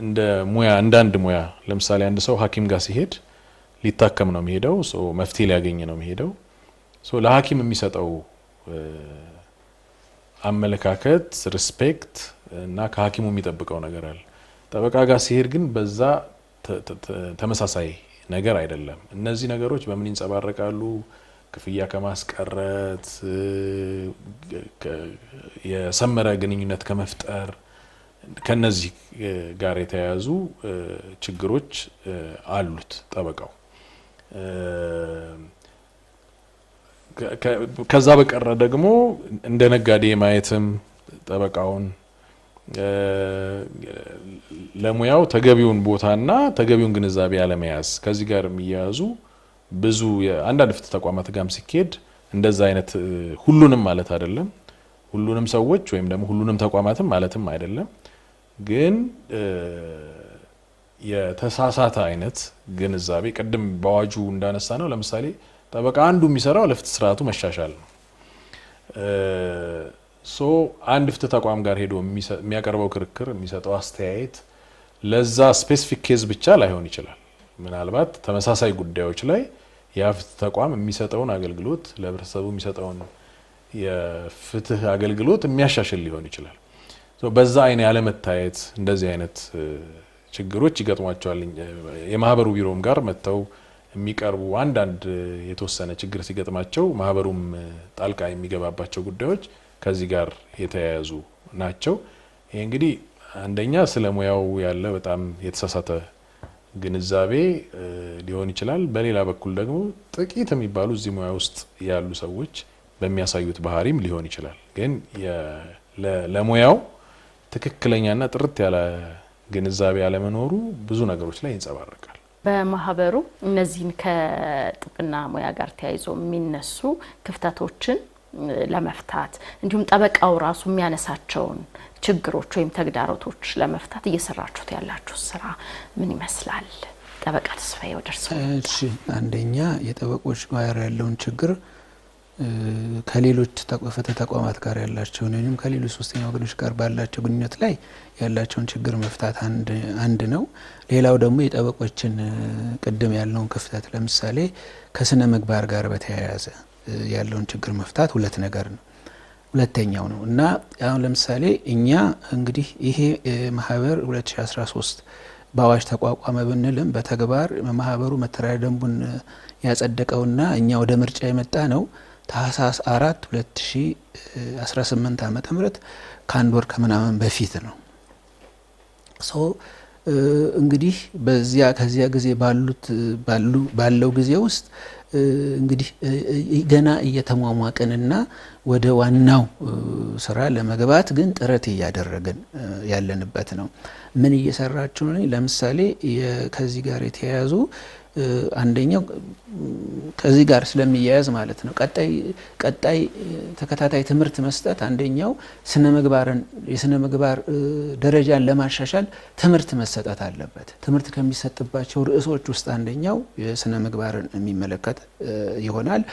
እንደ ሙያ እንዳንድ ሙያ ለምሳሌ አንድ ሰው ሐኪም ጋር ሲሄድ ሊታከም ነው የሚሄደው፣ መፍትሄ ሊያገኝ ነው የሚሄደው። ለሐኪም የሚሰጠው አመለካከት ሪስፔክት እና ከሐኪሙ የሚጠብቀው ነገር አለ። ጠበቃ ጋር ሲሄድ ግን በዛ ተመሳሳይ ነገር አይደለም። እነዚህ ነገሮች በምን ይንጸባረቃሉ? ክፍያ ከማስቀረት የሰመረ ግንኙነት ከመፍጠር ከነዚህ ጋር የተያያዙ ችግሮች አሉት ጠበቃው። ከዛ በቀረ ደግሞ እንደ ነጋዴ ማየትም ጠበቃውን ለሙያው ተገቢውን ቦታና ተገቢውን ግንዛቤ ያለመያዝ ከዚህ ጋር የሚያያዙ ብዙ አንዳንድ ፍትህ ተቋማት ጋርም ሲኬድ እንደዛ አይነት ሁሉንም ማለት አይደለም፣ ሁሉንም ሰዎች ወይም ደግሞ ሁሉንም ተቋማትም ማለትም አይደለም፣ ግን የተሳሳተ አይነት ግንዛቤ ቅድም በአዋጁ እንዳነሳ ነው። ለምሳሌ ጠበቃ አንዱ የሚሰራው ለፍትህ ስርዓቱ መሻሻል ነው። አንድ ፍትህ ተቋም ጋር ሄዶ የሚያቀርበው ክርክር የሚሰጠው አስተያየት ለዛ ስፔሲፊክ ኬዝ ብቻ ላይሆን ይችላል። ምናልባት ተመሳሳይ ጉዳዮች ላይ ያ ፍትህ ተቋም የሚሰጠውን አገልግሎት ለህብረተሰቡ የሚሰጠውን የፍትህ አገልግሎት የሚያሻሽል ሊሆን ይችላል። በዛ አይነ ያለ መታየት እንደዚህ አይነት ችግሮች ይገጥሟቸዋል። የማህበሩ ቢሮም ጋር መተው የሚቀርቡ አንዳንድ የተወሰነ ችግር ሲገጥማቸው ማህበሩም ጣልቃ የሚገባባቸው ጉዳዮች ከዚህ ጋር የተያያዙ ናቸው። ይሄ እንግዲህ አንደኛ ስለ ሙያው ያለ በጣም የተሳሳተ ግንዛቤ ሊሆን ይችላል። በሌላ በኩል ደግሞ ጥቂት የሚባሉ እዚህ ሙያ ውስጥ ያሉ ሰዎች በሚያሳዩት ባህሪም ሊሆን ይችላል። ግን ለሙያው ትክክለኛና ጥርት ያለ ግንዛቤ ያለመኖሩ ብዙ ነገሮች ላይ ይንጸባረቃል። በማህበሩ እነዚህን ከጥብቅና ሙያ ጋር ተያይዞ የሚነሱ ክፍተቶችን ለመፍታት እንዲሁም ጠበቃው ራሱ የሚያነሳቸውን ችግሮች ወይም ተግዳሮቶች ለመፍታት እየሰራችሁት ያላችሁ ስራ ምን ይመስላል? ጠበቃ ተስፋዬ ወደርሱ። እሺ፣ አንደኛ የጠበቆች ጋር ያለውን ችግር ከሌሎች ፍትህ ተቋማት ጋር ያላቸውን ወይም ከሌሎች ሶስተኛ ወገኖች ጋር ባላቸው ግንኙነት ላይ ያላቸውን ችግር መፍታት አንድ ነው። ሌላው ደግሞ የጠበቆችን ቅድም ያለውን ክፍተት ለምሳሌ ከስነ ምግባር ጋር በተያያዘ ያለውን ችግር መፍታት ሁለተኛው ነው እና አሁን ለምሳሌ እኛ እንግዲህ ይሄ ማህበር 2013 በአዋጅ ተቋቋመ ብንልም በተግባር ማህበሩ መተዳደሪያ ደንቡን ያጸደቀውና እኛ ወደ ምርጫ የመጣ ነው ታህሳስ 4 2018 ዓመተ ምህረት ከአንድ ወር ከምናምን በፊት ነው። እንግዲህ ከዚያ ጊዜ ባለው ጊዜ ውስጥ እንግዲህ ገና እየተሟሟቅንና ወደ ዋናው ስራ ለመግባት ግን ጥረት እያደረግን ያለንበት ነው። ምን እየሰራችሁ ነው? ለምሳሌ ከዚህ ጋር የተያያዙ አንደኛው ከዚህ ጋር ስለሚያያዝ ማለት ነው ቀጣይ ተከታታይ ትምህርት መስጠት አንደኛው የስነ ምግባር ደረጃን ለማሻሻል ትምህርት መሰጠት አለበት። ትምህርት ከሚሰጥባቸው ርዕሶች ውስጥ አንደኛው የስነ ምግባርን የሚመለከት ይሆናል።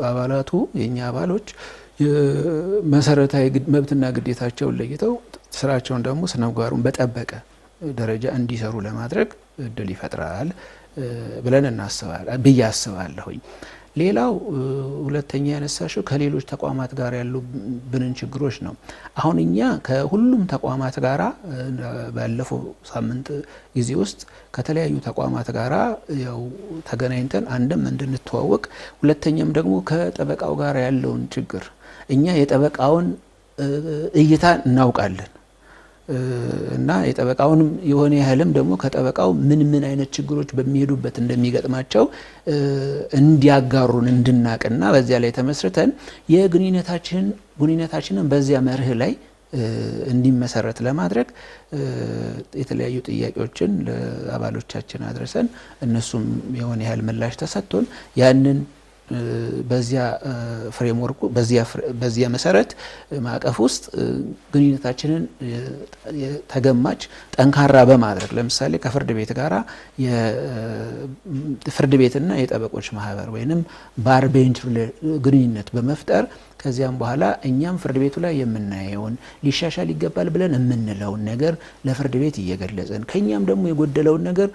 አባላቱ የኛ አባሎች መሰረታዊ መብትና ግዴታቸውን ለይተው ስራቸውን ደግሞ ስነ ምግባሩን በጠበቀ ደረጃ እንዲሰሩ ለማድረግ እድል ይፈጥራል ብለን ብዬ አስባለሁኝ። ሌላው ሁለተኛ ያነሳሽው ከሌሎች ተቋማት ጋር ያሉብንን ችግሮች ነው። አሁን እኛ ከሁሉም ተቋማት ጋራ ባለፈው ሳምንት ጊዜ ውስጥ ከተለያዩ ተቋማት ጋራ ያው ተገናኝተን አንድም እንድንተዋወቅ፣ ሁለተኛም ደግሞ ከጠበቃው ጋር ያለውን ችግር እኛ የጠበቃውን እይታ እናውቃለን እና የጠበቃውንም የሆነ ያህልም ደግሞ ከጠበቃው ምን አይነት ችግሮች በሚሄዱበት እንደሚገጥማቸው እንዲያጋሩን እንድናቅና በዚያ ላይ ተመስርተን የግንኙነታችንን በዚያ መርህ ላይ እንዲመሰረት ለማድረግ የተለያዩ ጥያቄዎችን ለአባሎቻችን አድርሰን እነሱም የሆነ ያህል ምላሽ ተሰጥቶን ያንን በዚያ ፍሬምወርኩ በዚያ መሰረት ማዕቀፍ ውስጥ ግንኙነታችንን ተገማች ጠንካራ በማድረግ ለምሳሌ ከፍርድ ቤት ጋራ የፍርድ ቤትና የጠበቆች ማህበር ወይንም ባር ቤንች ግንኙነት በመፍጠር ከዚያም በኋላ እኛም ፍርድ ቤቱ ላይ የምናየውን ሊሻሻል ይገባል ብለን የምንለውን ነገር ለፍርድ ቤት እየገለጽን ከኛም ደግሞ የጎደለውን ነገር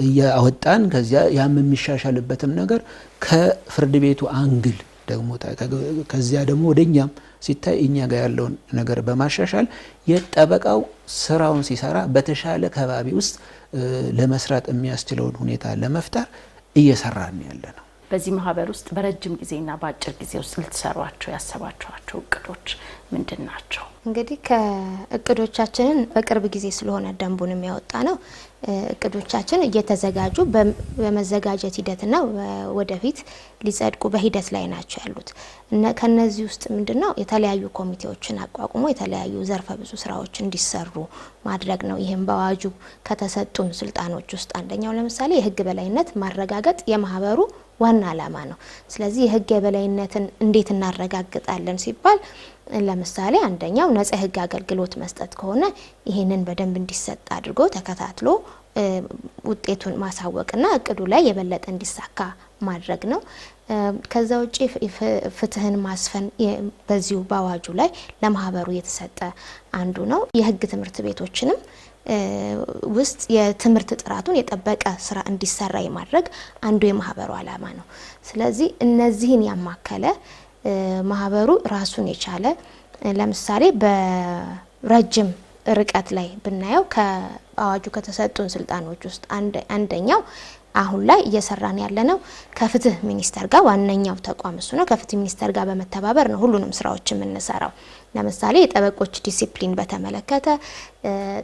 እያወጣን ከዚያ ያም የሚሻሻልበትም ነገር ከፍርድ ቤቱ አንግል ደግሞ ከዚያ ደግሞ ወደኛም ሲታይ እኛ ጋር ያለውን ነገር በማሻሻል የጠበቃው ስራውን ሲሰራ በተሻለ ከባቢ ውስጥ ለመስራት የሚያስችለውን ሁኔታ ለመፍጠር እየሰራን ያለነው። በዚህ ማህበር ውስጥ በረጅም ጊዜና በአጭር ጊዜ ውስጥ ልትሰሯቸው ያሰባችኋቸው እቅዶች ምንድን ናቸው? እንግዲህ ከእቅዶቻችንን በቅርብ ጊዜ ስለሆነ ደንቡን የሚያወጣ ነው። እቅዶቻችን እየተዘጋጁ በመዘጋጀት ሂደትና ወደፊት ሊጸድቁ በሂደት ላይ ናቸው ያሉት። ከነዚህ ውስጥ ምንድነው የተለያዩ ኮሚቴዎችን አቋቁሞ የተለያዩ ዘርፈ ብዙ ስራዎች እንዲሰሩ ማድረግ ነው። ይሄም በአዋጁ ከተሰጡን ስልጣኖች ውስጥ አንደኛው ለምሳሌ የህግ በላይነት ማረጋገጥ የማህበሩ ዋና ዓላማ ነው። ስለዚህ የህግ የበላይነትን እንዴት እናረጋግጣለን ሲባል ለምሳሌ አንደኛው ነጻ የህግ አገልግሎት መስጠት ከሆነ ይሄንን በደንብ እንዲሰጥ አድርጎ ተከታትሎ ውጤቱን ማሳወቅና እቅዱ ላይ የበለጠ እንዲሳካ ማድረግ ነው። ከዛ ውጪ ፍትህን ማስፈን በዚሁ በአዋጁ ላይ ለማህበሩ የተሰጠ አንዱ ነው። የህግ ትምህርት ቤቶችንም ውስጥ የትምህርት ጥራቱን የጠበቀ ስራ እንዲሰራ የማድረግ አንዱ የማህበሩ ዓላማ ነው። ስለዚህ እነዚህን ያማከለ ማህበሩ ራሱን የቻለ ለምሳሌ በረጅም ርቀት ላይ ብናየው ከአዋጁ ከተሰጡን ስልጣኖች ውስጥ አንደኛው አሁን ላይ እየሰራን ያለነው ከፍትህ ሚኒስቴር ጋር ዋነኛው ተቋም እሱ ነው። ከፍትህ ሚኒስቴር ጋር በመተባበር ነው ሁሉንም ስራዎች የምንሰራው። ለምሳሌ የጠበቆች ዲሲፕሊን በተመለከተ፣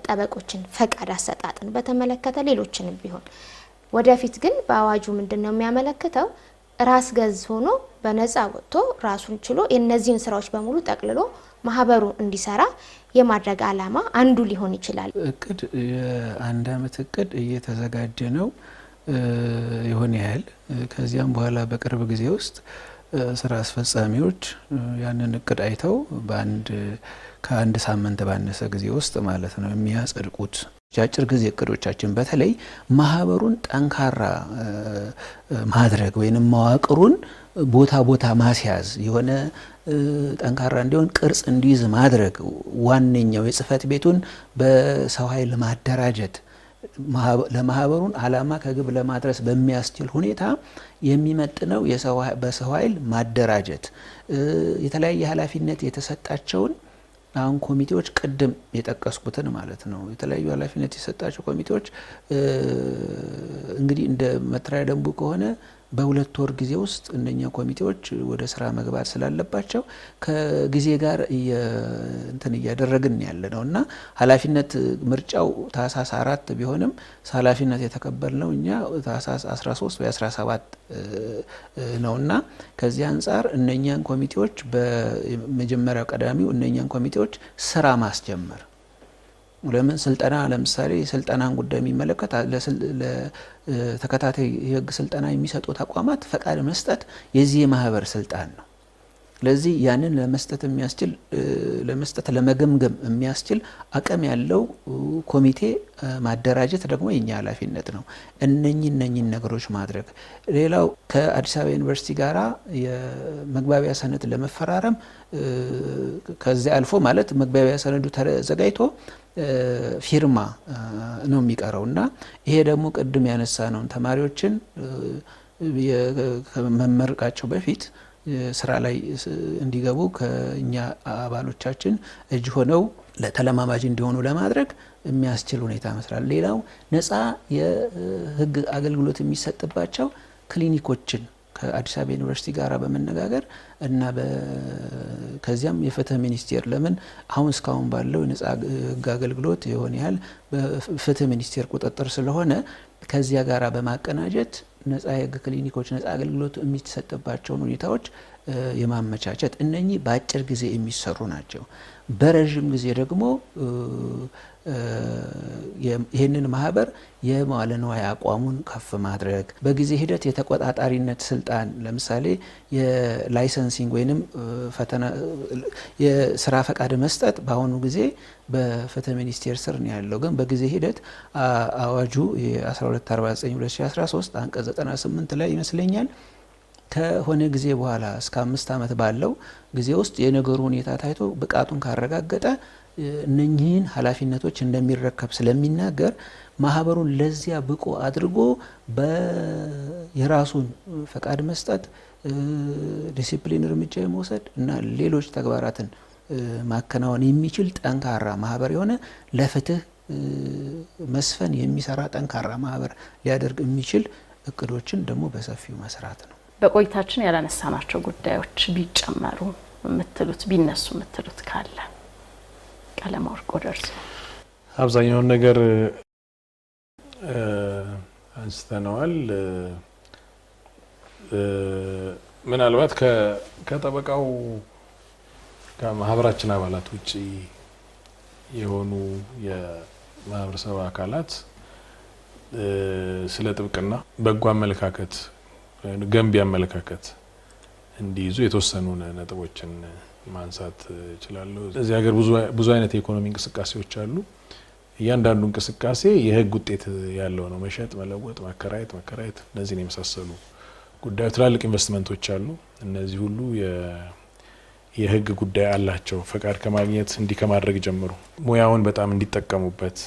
ጠበቆችን ፈቃድ አሰጣጥን በተመለከተ፣ ሌሎችንም ቢሆን ወደፊት ግን በአዋጁ ምንድነው የሚያመለክተው ራስ ገዝ ሆኖ በነፃ ወጥቶ ራሱን ችሎ የነዚህን ስራዎች በሙሉ ጠቅልሎ ማህበሩ እንዲሰራ የማድረግ ዓላማ አንዱ ሊሆን ይችላል። እቅድ የአንድ አመት እቅድ እየተዘጋጀ ነው ይሆን ያህል። ከዚያም በኋላ በቅርብ ጊዜ ውስጥ ስራ አስፈጻሚዎች ያንን እቅድ አይተው ከአንድ ሳምንት ባነሰ ጊዜ ውስጥ ማለት ነው የሚያጸድቁት። አጭር ጊዜ እቅዶቻችን በተለይ ማህበሩን ጠንካራ ማድረግ ወይንም መዋቅሩን ቦታ ማስያዝ የሆነ ጠንካራ እንዲሆን ቅርጽ እንዲይዝ ማድረግ ዋነኛው የጽህፈት ቤቱን በሰው ኃይል ማደራጀት ለማህበሩን ዓላማ ከግብ ለማድረስ በሚያስችል ሁኔታ የሚመጥነው በሰው ኃይል ማደራጀት የተለያየ ኃላፊነት የተሰጣቸውን አሁን ኮሚቴዎች ቅድም የጠቀስኩትን ማለት ነው የተለያዩ ኃላፊነት የሰጣቸው ኮሚቴዎች እንግዲህ እንደ መተዳደሪያ ደንቡ ከሆነ በሁለት ወር ጊዜ ውስጥ እነኛ ኮሚቴዎች ወደ ስራ መግባት ስላለባቸው ከጊዜ ጋር እያደረግን ያለነው እና ኃላፊነት ምርጫው ታህሳስ 4 ቢሆንም ኃላፊነት የተቀበልነው እኛ ታህሳስ 13 ወይ 17 ነውና ከዚህ አንፃር እነኛን ኮሚቴዎች በመጀመሪያው ቀዳሚው እነኛን ኮሚቴዎች ስራ ማስጀመር ለምን ስልጠና ለምሳሌ ስልጠናን ጉዳይ የሚመለከት ለተከታታይ የህግ ስልጠና የሚሰጡ ተቋማት ፈቃድ መስጠት የዚህ ማህበር ስልጣን ነው። ስለዚህ ያንን ለመስጠት ለመገምገም የሚያስችል አቅም ያለው ኮሚቴ ማደራጀት ደግሞ የኛ ኃላፊነት ነው። እነኚህ ነገሮች ማድረግ ሌላው ከአዲስ አበባ ዩኒቨርሲቲ ጋራ የመግባቢያ ሰነድ ለመፈራረም ከዚህ አልፎ ማለት መግባቢያ ሰነዱ ተዘጋጅቶ ፊርማ ነው የሚቀረውና ይሄ ደግሞ ቅድም ያነሳ ነው ተማሪዎችን ከመመረቃቸው በፊት ስራ ላይ እንዲገቡ ከኛ አባሎቻችን እጅ ሆነው ለተለማማጅ እንዲሆኑ ለማድረግ የሚያስችል ሁኔታ መስራት። ሌላው ነፃ የህግ አገልግሎት የሚሰጥባቸው ክሊኒኮችን ከአዲስ አበባ ዩኒቨርሲቲ ጋር በመነጋገር እና ከዚያም የፍትህ ሚኒስቴር ለምን አሁን እስካሁን ባለው ነፃ ህግ አገልግሎት የሆነ ያህል በፍትህ ሚኒስቴር ቁጥጥር ስለሆነ ከዚያ ጋራ በማቀናጀት ነፃ የህግ ክሊኒኮች ነፃ አገልግሎት የሚሰጥባቸውን ሁኔታዎች የማመቻቸት እነኚህ በአጭር ጊዜ የሚሰሩ ናቸው። በረጅም ጊዜ ደግሞ ይህንን ማህበር የመዋለ ንዋይ አቋሙን ከፍ ማድረግ በጊዜ ሂደት የተቆጣጣሪነት ስልጣን ለምሳሌ የላይሰንሲንግ ወይንም ፈተና የስራ ፈቃድ መስጠት በአሁኑ ጊዜ በፍትህ ሚኒስቴር ስር ነው ያለው። ግን በጊዜ ሂደት አዋጁ የ1249/2013 አንቀጽ 98 ላይ ይመስለኛል ከሆነ ጊዜ በኋላ እስከ 5 ዓመት ባለው ጊዜ ውስጥ የነገሩ ሁኔታ ታይቶ ብቃቱን ካረጋገጠ እነኚህን ኃላፊነቶች እንደሚረከብ ስለሚናገር ማህበሩን ለዚያ ብቁ አድርጎ የራሱን ፈቃድ መስጠት፣ ዲሲፕሊን እርምጃ መውሰድ እና ሌሎች ተግባራትን ማከናወን የሚችል ጠንካራ ማህበር የሆነ ለፍትህ መስፈን የሚሰራ ጠንካራ ማህበር ሊያደርግ የሚችል እቅዶችን ደግሞ በሰፊው መስራት ነው። በቆይታችን ያላነሳናቸው ጉዳዮች ቢጨመሩ የምትሉት ቢነሱ የምትሉት ካለ ቀለመወርቅ ደርሶ አብዛኛውን ነገር አንስተነዋል። ምናልባት ከጠበቃው ከማህበራችን አባላት ውጪ የሆኑ የማህበረሰብ አካላት ስለ ጥብቅና በጎ አመለካከት ገንቢ አመለካከት እንዲይዙ የተወሰኑ ነጥቦችን ማንሳት እችላለሁ። እዚህ ሀገር ብዙ አይነት የኢኮኖሚ እንቅስቃሴዎች አሉ። እያንዳንዱ እንቅስቃሴ የህግ ውጤት ያለው ነው። መሸጥ፣ መለወጥ፣ ማከራየት እነዚህን የመሳሰሉ ጉዳዮች ትላልቅ ኢንቨስትመንቶች አሉ። እነዚህ ሁሉ የህግ ጉዳይ አላቸው። ፈቃድ ከማግኘት እንዲህ ከማድረግ ጀምሮ ሙያውን በጣም እንዲጠቀሙበት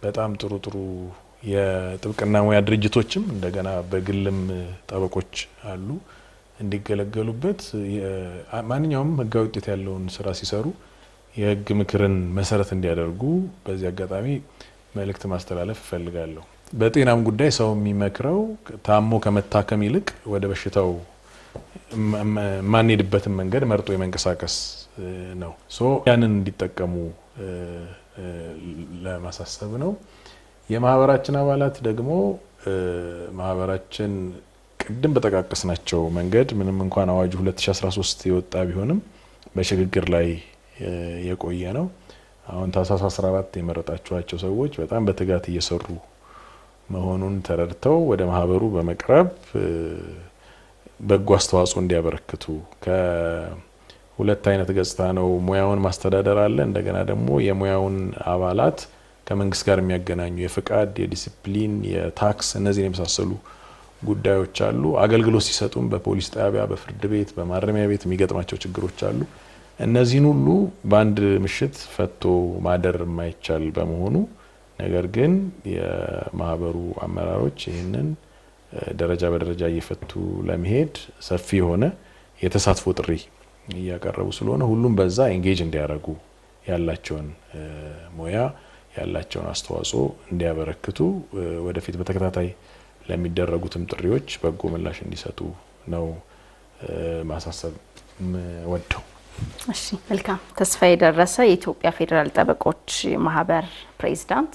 በጣም ጥሩ የጥብቅና ሙያ ድርጅቶችም እንደገና በግልም ጠበቆች አሉ እንዲገለገሉበት ማንኛውም ህጋዊ ውጤት ያለውን ስራ ሲሰሩ የህግ ምክርን መሰረት እንዲያደርጉ በዚህ አጋጣሚ መልእክት ማስተላለፍ እፈልጋለሁ። በጤናም ጉዳይ ሰው የሚመክረው ታሞ ከመታከም ይልቅ ወደ በሽታው ማንሄድበትን መንገድ መርጦ የመንቀሳቀስ ነው። ያንን እንዲጠቀሙ ለማሳሰብ ነው። የማህበራችን አባላት ደግሞ ማህበራችን ቅድም በተቃቀስናቸው መንገድ ምንም እንኳን አዋጁ 2013 የወጣ ቢሆንም በሽግግር ላይ የቆየ ነው። አሁን ታህሳስ 14 የመረጣችኋቸው ሰዎች በጣም በትጋት እየሰሩ መሆኑን ተረድተው ወደ ማህበሩ በመቅረብ በጎ አስተዋጽኦ እንዲያበረክቱ ከሁለት አይነት ገጽታ ነው። ሙያውን ማስተዳደር አለ። እንደገና ደግሞ የሙያውን አባላት ከመንግስት ጋር የሚያገናኙ የፍቃድ፣ የዲሲፕሊን፣ የታክስ እነዚህን የመሳሰሉ ጉዳዮች አሉ። አገልግሎት ሲሰጡም በፖሊስ ጣቢያ፣ በፍርድ ቤት፣ በማረሚያ ቤት የሚገጥማቸው ችግሮች አሉ። እነዚህን ሁሉ በአንድ ምሽት ፈቶ ማደር የማይቻል በመሆኑ ነገር ግን የማህበሩ አመራሮች ይህንን ደረጃ በደረጃ እየፈቱ ለመሄድ ሰፊ የሆነ የተሳትፎ ጥሪ እያቀረቡ ስለሆነ ሁሉም በዛ ኤንጌጅ እንዲያደርጉ ያላቸውን ሙያ ያላቸውን አስተዋጽኦ እንዲያበረክቱ ወደፊት በተከታታይ ለሚደረጉትም ጥሪዎች በጎ ምላሽ እንዲሰጡ ነው ማሳሰብ ወደው። እሺ መልካም። ተስፋዬ ደረሰ የኢትዮጵያ ፌዴራል ጠበቆች ማህበር ፕሬዝዳንት፣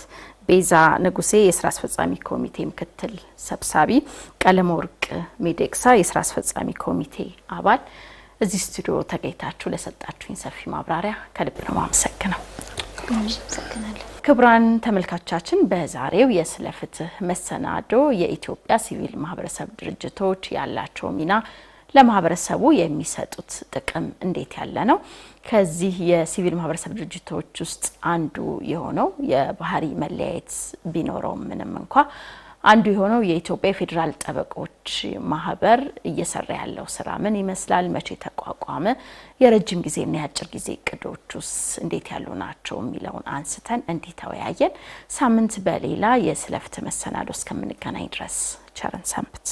ቤዛ ንጉሴ የስራ አስፈጻሚ ኮሚቴ ምክትል ሰብሳቢ፣ ቀለመወርቅ ሚደቅሳ የስራ አስፈጻሚ ኮሚቴ አባል እዚህ ስቱዲዮ ተገኝታችሁ ለሰጣችሁኝ ሰፊ ማብራሪያ ከልብ ነው አመሰግናለሁ። ክቡራን ተመልካቾቻችን በዛሬው የስለ ፍትህ መሰናዶ የኢትዮጵያ ሲቪል ማህበረሰብ ድርጅቶች ያላቸው ሚና ለማህበረሰቡ የሚሰጡት ጥቅም እንዴት ያለ ነው? ከዚህ የሲቪል ማህበረሰብ ድርጅቶች ውስጥ አንዱ የሆነው የባህሪ መለያየት ቢኖረው ምንም እንኳ አንዱ የሆነው የኢትዮጵያ ፌዴራል ጠበቆች ማህበር እየሰራ ያለው ስራ ምን ይመስላል? መቼ ተቋቋመ? የረጅም ጊዜና የአጭር ጊዜ እቅዶቹስ እንዴት ያሉ ናቸው የሚለውን አንስተን እንዲህ ተወያየን። ሳምንት በሌላ የስለ ፍትህ መሰናዶ እስከምንገናኝ ድረስ ቸርን ሰንብት።